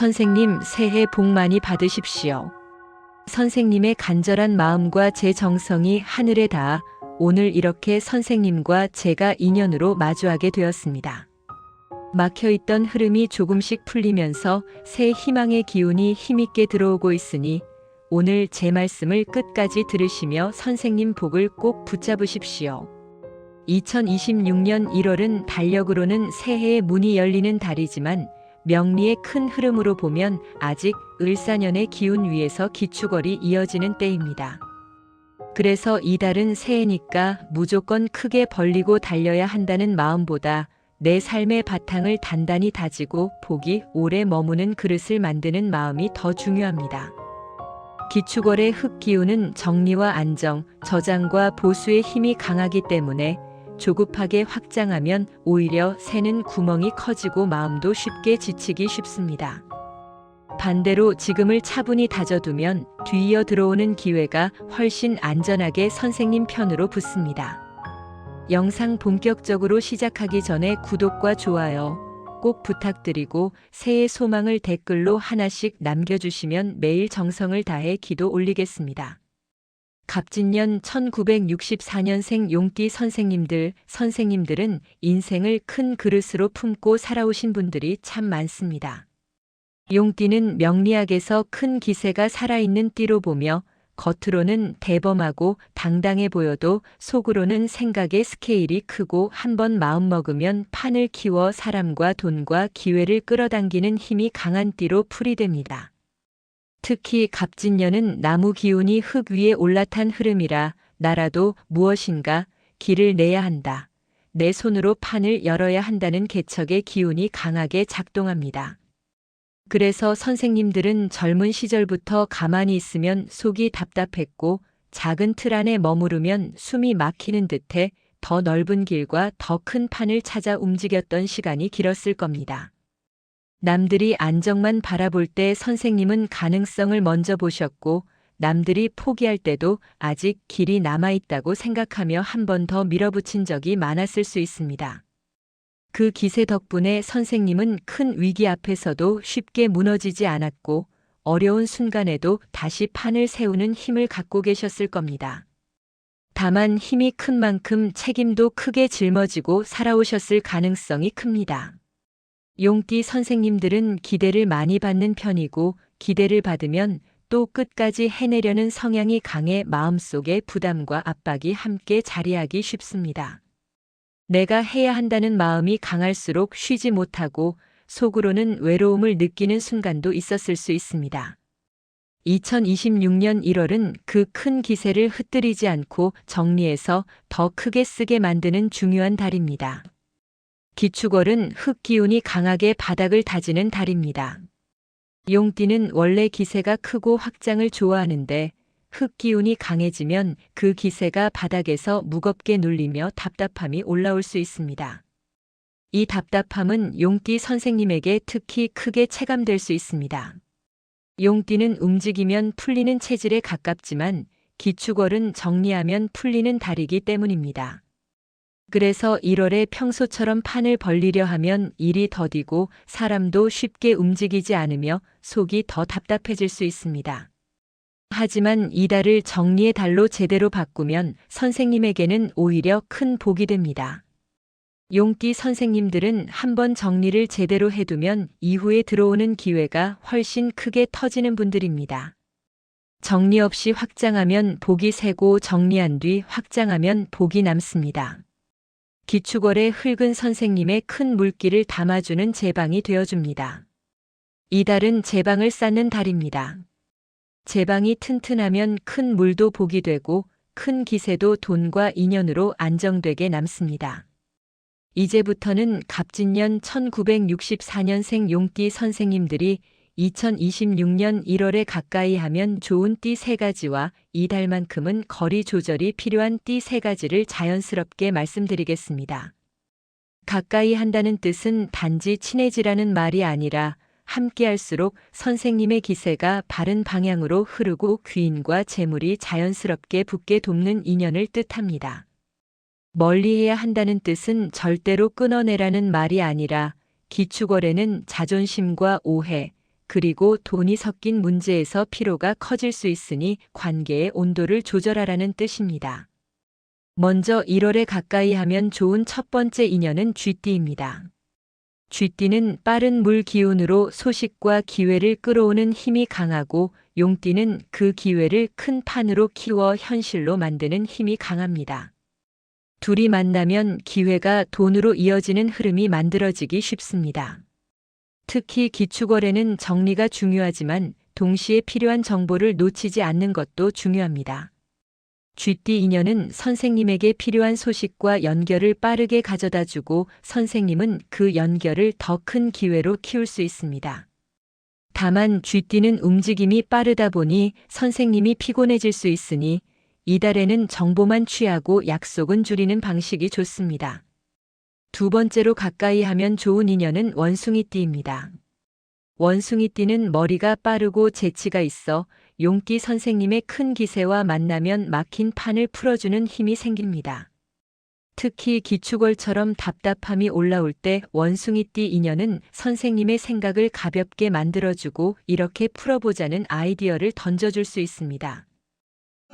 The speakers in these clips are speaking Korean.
선생님, 새해 복 많이 받으십시오. 선생님의 간절한 마음과 제 정성이 하늘에 닿아 오늘 이렇게 선생님과 제가 인연으로 마주하게 되었습니다. 막혀있던 흐름이 조금씩 풀리면서 새 희망의 기운이 힘있게 들어오고 있으니 오늘 제 말씀을 끝까지 들으시며 선생님 복을 꼭 붙잡으십시오. 2026년 1월은 달력으로는 새해의 문이 열리는 달이지만 명리의 큰 흐름으로 보면 아직 을사년의 기운 위에서 기축월이 이어지는 때입니다. 그래서 이 달은 새해니까 무조건 크게 벌리고 달려야 한다는 마음보다 내 삶의 바탕을 단단히 다지고 복이 오래 머무는 그릇을 만드는 마음이 더 중요합니다. 기축월의 흑기운은 정리와 안정, 저장과 보수의 힘이 강하기 때문에 조급하게 확장하면 오히려 새는 구멍이 커지고 마음도 쉽게 지치기 쉽습니다. 반대로 지금을 차분히 다져두면 뒤이어 들어오는 기회가 훨씬 안전하게 선생님 편으로 붙습니다. 영상 본격적으로 시작하기 전에 구독과 좋아요 꼭 부탁드리고 새해 소망을 댓글로 하나씩 남겨주시면 매일 정성을 다해 기도 올리겠습니다. 갑진년 1964년생 용띠 선생님들은 인생을 큰 그릇으로 품고 살아오신 분들이 참 많습니다. 용띠는 명리학에서 큰 기세가 살아있는 띠로 보며 겉으로는 대범하고 당당해 보여도 속으로는 생각의 스케일이 크고 한번 마음먹으면 판을 키워 사람과 돈과 기회를 끌어당기는 힘이 강한 띠로 풀이됩니다. 특히 갑진년은 나무 기운이 흙 위에 올라탄 흐름이라 나라도 무엇인가 길을 내야 한다. 내 손으로 판을 열어야 한다는 개척의 기운이 강하게 작동합니다. 그래서 선생님들은 젊은 시절부터 가만히 있으면 속이 답답했고 작은 틀 안에 머무르면 숨이 막히는 듯해 더 넓은 길과 더 큰 판을 찾아 움직였던 시간이 길었을 겁니다. 남들이 안정만 바라볼 때 선생님은 가능성을 먼저 보셨고 남들이 포기할 때도 아직 길이 남아있다고 생각하며 한 번 더 밀어붙인 적이 많았을 수 있습니다. 그 기세 덕분에 선생님은 큰 위기 앞에서도 쉽게 무너지지 않았고 어려운 순간에도 다시 판을 세우는 힘을 갖고 계셨을 겁니다. 다만 힘이 큰 만큼 책임도 크게 짊어지고 살아오셨을 가능성이 큽니다. 용띠 선생님들은 기대를 많이 받는 편이고 기대를 받으면 또 끝까지 해내려는 성향이 강해 마음속에 부담과 압박이 함께 자리하기 쉽습니다. 내가 해야 한다는 마음이 강할수록 쉬지 못하고 속으로는 외로움을 느끼는 순간도 있었을 수 있습니다. 2026년 1월은 그 큰 기세를 흩뜨리지 않고 정리해서 더 크게 쓰게 만드는 중요한 달입니다. 기축월은 흙기운이 강하게 바닥을 다지는 달입니다. 용띠는 원래 기세가 크고 확장을 좋아하는데 흙기운이 강해지면 그 기세가 바닥에서 무겁게 눌리며 답답함이 올라올 수 있습니다. 이 답답함은 용띠 선생님에게 특히 크게 체감될 수 있습니다. 용띠는 움직이면 풀리는 체질에 가깝지만 기축월은 정리하면 풀리는 달이기 때문입니다. 그래서 1월에 평소처럼 판을 벌리려 하면 일이 더디고 사람도 쉽게 움직이지 않으며 속이 더 답답해질 수 있습니다. 하지만 이 달을 정리의 달로 제대로 바꾸면 선생님에게는 오히려 큰 복이 됩니다. 용띠 선생님들은 한번 정리를 제대로 해두면 이후에 들어오는 기회가 훨씬 크게 터지는 분들입니다. 정리 없이 확장하면 복이 새고 정리한 뒤 확장하면 복이 남습니다. 기축월의 흙은 선생님의 큰 물기를 담아주는 제방이 되어줍니다. 이 달은 제방을 쌓는 달입니다. 제방이 튼튼하면 큰 물도 복이 되고 큰 기세도 돈과 인연으로 안정되게 남습니다. 이제부터는 갑진년 1964년생 용띠 선생님들이 2026년 1월에 가까이 하면 좋은 띠 3가지와 이 달만큼은 거리 조절이 필요한 띠 3가지를 자연스럽게 말씀드리겠습니다. 가까이 한다는 뜻은 단지 친해지라는 말이 아니라 함께할수록 선생님의 기세가 바른 방향으로 흐르고 귀인과 재물이 자연스럽게 붙게 돕는 인연을 뜻합니다. 멀리해야 한다는 뜻은 절대로 끊어내라는 말이 아니라 기축월에는 자존심과 오해, 그리고 돈이 섞인 문제에서 피로가 커질 수 있으니 관계의 온도를 조절하라는 뜻입니다. 먼저 1월에 가까이 하면 좋은 첫 번째 인연은 쥐띠입니다. 쥐띠는 빠른 물 기운으로 소식과 기회를 끌어오는 힘이 강하고 용띠는 그 기회를 큰 판으로 키워 현실로 만드는 힘이 강합니다. 둘이 만나면 기회가 돈으로 이어지는 흐름이 만들어지기 쉽습니다. 특히 기축월에는 정리가 중요하지만 동시에 필요한 정보를 놓치지 않는 것도 중요합니다. 쥐띠 인연은 선생님에게 필요한 소식과 연결을 빠르게 가져다 주고 선생님은 그 연결을 더 큰 기회로 키울 수 있습니다. 다만 쥐띠는 움직임이 빠르다 보니 선생님이 피곤해질 수 있으니 이달에는 정보만 취하고 약속은 줄이는 방식이 좋습니다. 두 번째로 가까이 하면 좋은 인연은 원숭이띠입니다. 원숭이띠는 머리가 빠르고 재치가 있어 용띠 선생님의 큰 기세와 만나면 막힌 판을 풀어주는 힘이 생깁니다. 특히 기축월처럼 답답함이 올라올 때 원숭이띠 인연은 선생님의 생각을 가볍게 만들어주고 이렇게 풀어보자는 아이디어를 던져줄 수 있습니다.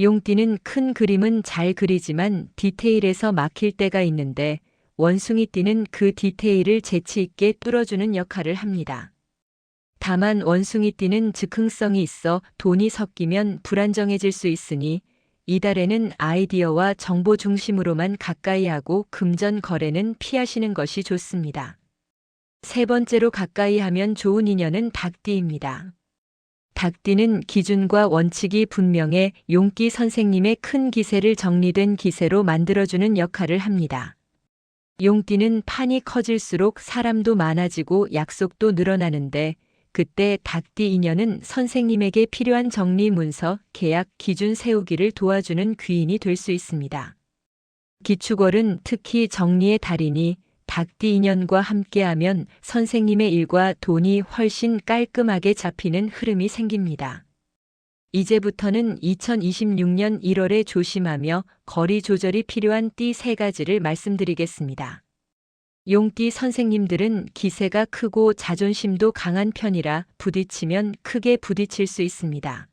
용띠는 큰 그림은 잘 그리지만 디테일에서 막힐 때가 있는데 원숭이띠는 그 디테일을 재치 있게 뚫어주는 역할을 합니다. 다만 원숭이띠는 즉흥성이 있어 돈이 섞이면 불안정해질 수 있으니 이달에는 아이디어와 정보 중심으로만 가까이 하고 금전 거래는 피하시는 것이 좋습니다. 세 번째로 가까이 하면 좋은 인연은 닭띠입니다. 닭띠는 기준과 원칙이 분명해 용띠 선생님의 큰 기세를 정리된 기세로 만들어주는 역할을 합니다. 용띠는 판이 커질수록 사람도 많아지고 약속도 늘어나는데 그때 닭띠 인연은 선생님에게 필요한 정리 문서, 계약, 기준 세우기를 도와주는 귀인이 될 수 있습니다. 기축월은 특히 정리의 달이니 닭띠 인연과 함께하면 선생님의 일과 돈이 훨씬 깔끔하게 잡히는 흐름이 생깁니다. 이제부터는 2026년 1월에 조심하며 거리 조절이 필요한 띠 3가지를 말씀드리겠습니다. 용띠 선생님들은 기세가 크고 자존심도 강한 편이라 부딪히면 크게 부딪힐 수 있습니다.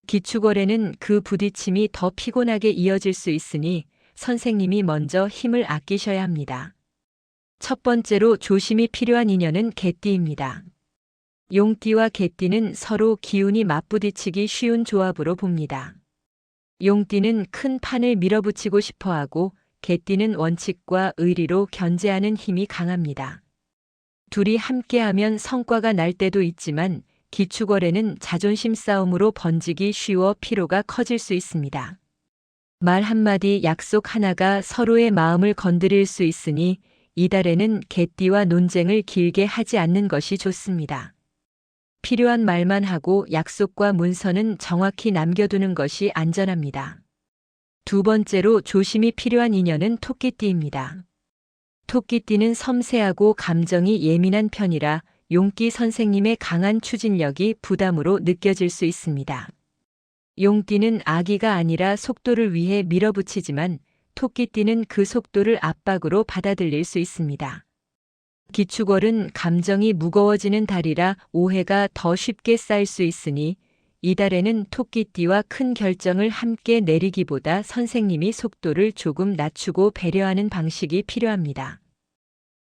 기축월에는 그 부딪힘이 더 피곤하게 이어질 수 있으니 선생님이 먼저 힘을 아끼셔야 합니다. 첫 번째로 조심이 필요한 인연은 개띠입니다. 용띠와 개띠는 서로 기운이 맞부딪히기 쉬운 조합으로 봅니다. 용띠는 큰 판을 밀어붙이고 싶어하고 개띠는 원칙과 의리로 견제하는 힘이 강합니다. 둘이 함께하면 성과가 날 때도 있지만 기축월에는 자존심 싸움으로 번지기 쉬워 피로가 커질 수 있습니다. 말 한마디 약속 하나가 서로의 마음을 건드릴 수 있으니 이달에는 개띠와 논쟁을 길게 하지 않는 것이 좋습니다. 필요한 말만 하고 약속과 문서는 정확히 남겨두는 것이 안전합니다. 두 번째로 조심이 필요한 인연은 토끼띠입니다. 토끼띠는 섬세하고 감정이 예민한 편이라 용띠 선생님의 강한 추진력이 부담으로 느껴질 수 있습니다. 용띠는 악의가 아니라 속도를 위해 밀어붙이지만 토끼띠는 그 속도를 압박으로 받아들일 수 있습니다. 기축월은 감정이 무거워지는 달이라 오해가 더 쉽게 쌓일 수 있으니 이달에는 토끼띠와 큰 결정을 함께 내리기보다 선생님이 속도를 조금 낮추고 배려하는 방식이 필요합니다.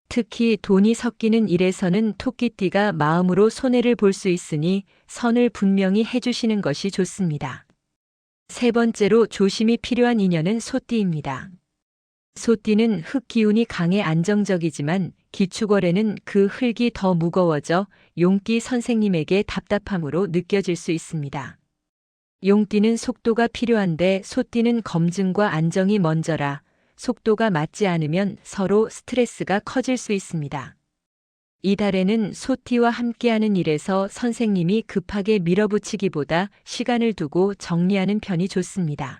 특히 돈이 섞이는 일에서는 토끼띠가 마음으로 손해를 볼 수 있으니 선을 분명히 해주시는 것이 좋습니다. 세 번째로 조심이 필요한 인연은 소띠입니다. 소띠는 흙 기운이 강해 안정적이지만 기축월에는 그 흙이 더 무거워져 용띠 선생님에게 답답함으로 느껴질 수 있습니다. 용띠는 속도가 필요한데 소띠는 검증과 안정이 먼저라 속도가 맞지 않으면 서로 스트레스가 커질 수 있습니다. 이달에는 소띠와 함께하는 일에서 선생님이 급하게 밀어붙이기보다 시간을 두고 정리하는 편이 좋습니다.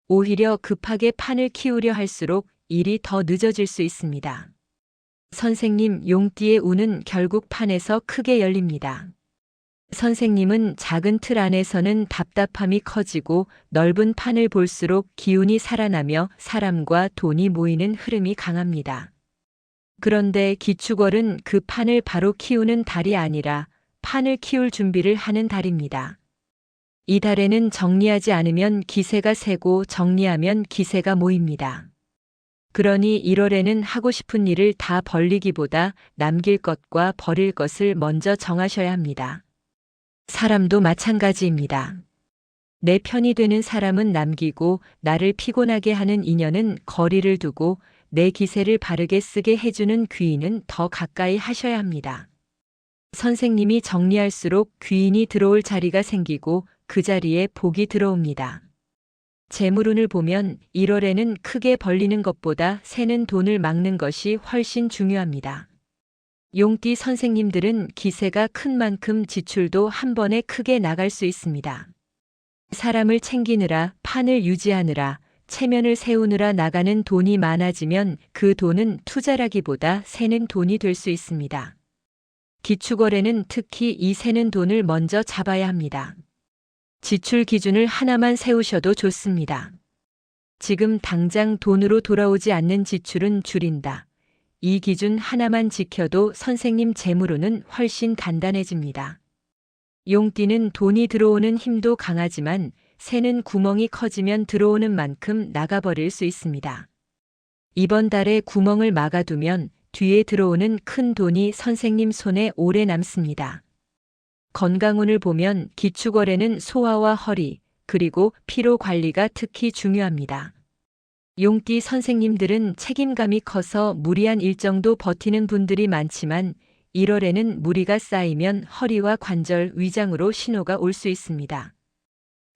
오히려 급하게 판을 키우려 할수록 일이 더 늦어질 수 있습니다. 선생님 용띠의 운은 결국 판에서 크게 열립니다. 선생님은 작은 틀 안에서는 답답함이 커지고 넓은 판을 볼수록 기운이 살아나며 사람과 돈이 모이는 흐름이 강합니다. 그런데 기축월은 그 판을 바로 키우는 달이 아니라 판을 키울 준비를 하는 달입니다. 이 달에는 정리하지 않으면 기세가 세고 정리하면 기세가 모입니다. 그러니 1월에는 하고 싶은 일을 다 벌리기보다 남길 것과 버릴 것을 먼저 정하셔야 합니다. 사람도 마찬가지입니다. 내 편이 되는 사람은 남기고 나를 피곤하게 하는 인연은 거리를 두고 내 기세를 바르게 쓰게 해주는 귀인은 더 가까이 하셔야 합니다. 선생님이 정리할수록 귀인이 들어올 자리가 생기고 그 자리에 복이 들어옵니다. 재물운을 보면 1월에는 크게 벌리는 것보다 새는 돈을 막는 것이 훨씬 중요합니다. 용띠 선생님들은 기세가 큰 만큼 지출도 한 번에 크게 나갈 수 있습니다. 사람을 챙기느라, 판을 유지하느라, 체면을 세우느라 나가는 돈이 많아지면 그 돈은 투자라기보다 새는 돈이 될 수 있습니다. 기축월에는 특히 이 새는 돈을 먼저 잡아야 합니다. 지출 기준을 하나만 세우셔도 좋습니다. 지금 당장 돈으로 돌아오지 않는 지출은 줄인다. 이 기준 하나만 지켜도 선생님 재물운은 훨씬 단단해집니다. 용띠는 돈이 들어오는 힘도 강하지만 새는 구멍이 커지면 들어오는 만큼 나가버릴 수 있습니다. 이번 달에 구멍을 막아두면 뒤에 들어오는 큰 돈이 선생님 손에 오래 남습니다. 건강운을 보면 기축월에는 소화와 허리, 그리고 피로 관리가 특히 중요합니다. 용띠 선생님들은 책임감이 커서 무리한 일정도 버티는 분들이 많지만 1월에는 무리가 쌓이면 허리와 관절, 위장으로 신호가 올 수 있습니다.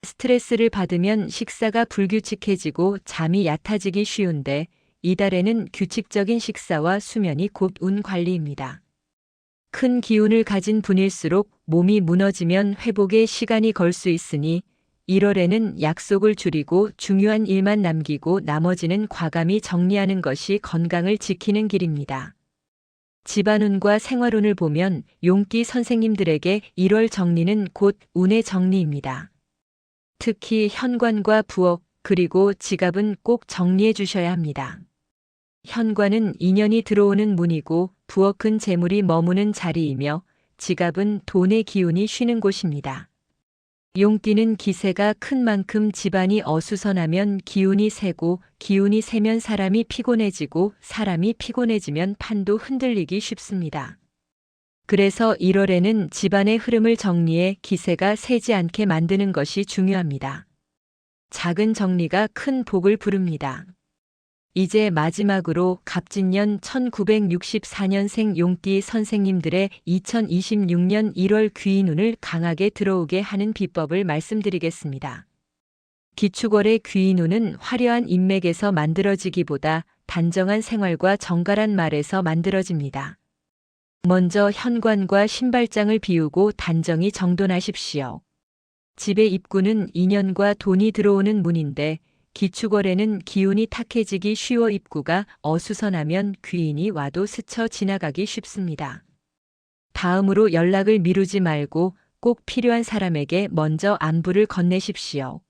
스트레스를 받으면 식사가 불규칙해지고 잠이 얕아지기 쉬운데 이달에는 규칙적인 식사와 수면이 곧 운 관리입니다. 큰 기운을 가진 분일수록 몸이 무너지면 회복에 시간이 걸 수 있으니 1월에는 약속을 줄이고 중요한 일만 남기고 나머지는 과감히 정리하는 것이 건강을 지키는 길입니다. 집안운과 생활운을 보면 용띠 선생님들에게 1월 정리는 곧 운의 정리입니다. 특히 현관과 부엌 그리고 지갑은 꼭 정리해 주셔야 합니다. 현관은 인연이 들어오는 문이고 부엌은 재물이 머무는 자리이며 지갑은 돈의 기운이 쉬는 곳입니다. 용띠는 기세가 큰 만큼 집안이 어수선하면 기운이 세고 기운이 세면 사람이 피곤해지고 사람이 피곤해지면 판도 흔들리기 쉽습니다. 그래서 1월에는 집안의 흐름을 정리해 기세가 세지 않게 만드는 것이 중요합니다. 작은 정리가 큰 복을 부릅니다. 이제 마지막으로 갑진년 1964년생 용띠 선생님들의 2026년 1월 귀인운을 강하게 들어오게 하는 비법을 말씀드리겠습니다. 기축월의 귀인운은 화려한 인맥에서 만들어지기보다 단정한 생활과 정갈한 말에서 만들어집니다. 먼저 현관과 신발장을 비우고 단정히 정돈하십시오. 집의 입구는 인연과 돈이 들어오는 문인데 기축월에는 기운이 탁해지기 쉬워 입구가 어수선하면 귀인이 와도 스쳐 지나가기 쉽습니다. 다음으로 연락을 미루지 말고 꼭 필요한 사람에게 먼저 안부를 건네십시오.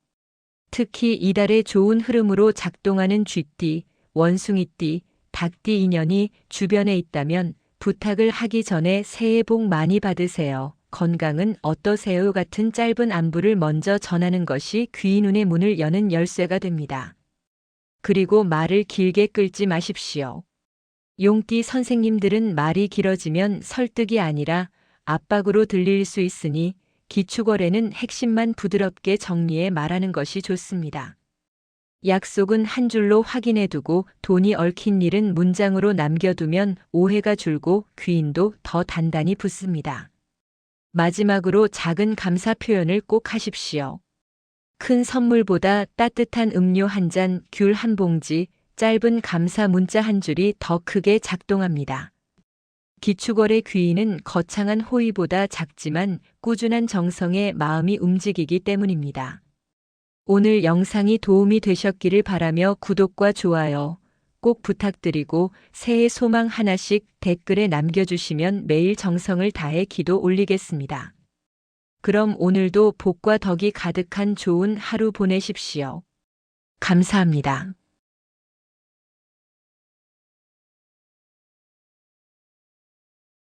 특히 이달의 좋은 흐름으로 작동하는 쥐띠, 원숭이띠, 닭띠 인연이 주변에 있다면 부탁을 하기 전에 새해 복 많이 받으세요. 건강은 어떠세요? 같은 짧은 안부를 먼저 전하는 것이 귀인운의 문을 여는 열쇠가 됩니다. 그리고 말을 길게 끌지 마십시오. 용띠 선생님들은 말이 길어지면 설득이 아니라 압박으로 들릴 수 있으니 기축월에는 핵심만 부드럽게 정리해 말하는 것이 좋습니다. 약속은 한 줄로 확인해두고 돈이 얽힌 일은 문장으로 남겨두면 오해가 줄고 귀인도 더 단단히 붙습니다. 마지막으로 작은 감사 표현을 꼭 하십시오. 큰 선물보다 따뜻한 음료 한 잔, 귤 한 봉지, 짧은 감사 문자 한 줄이 더 크게 작동합니다. 기축월의 귀인은 거창한 호의보다 작지만 꾸준한 정성에 마음이 움직이기 때문입니다. 오늘 영상이 도움이 되셨기를 바라며 구독과 좋아요 꼭 부탁드리고 새해 소망 하나씩 댓글에 남겨주시면 매일 정성을 다해 기도 올리겠습니다. 그럼 오늘도 복과 덕이 가득한 좋은 하루 보내십시오. 감사합니다.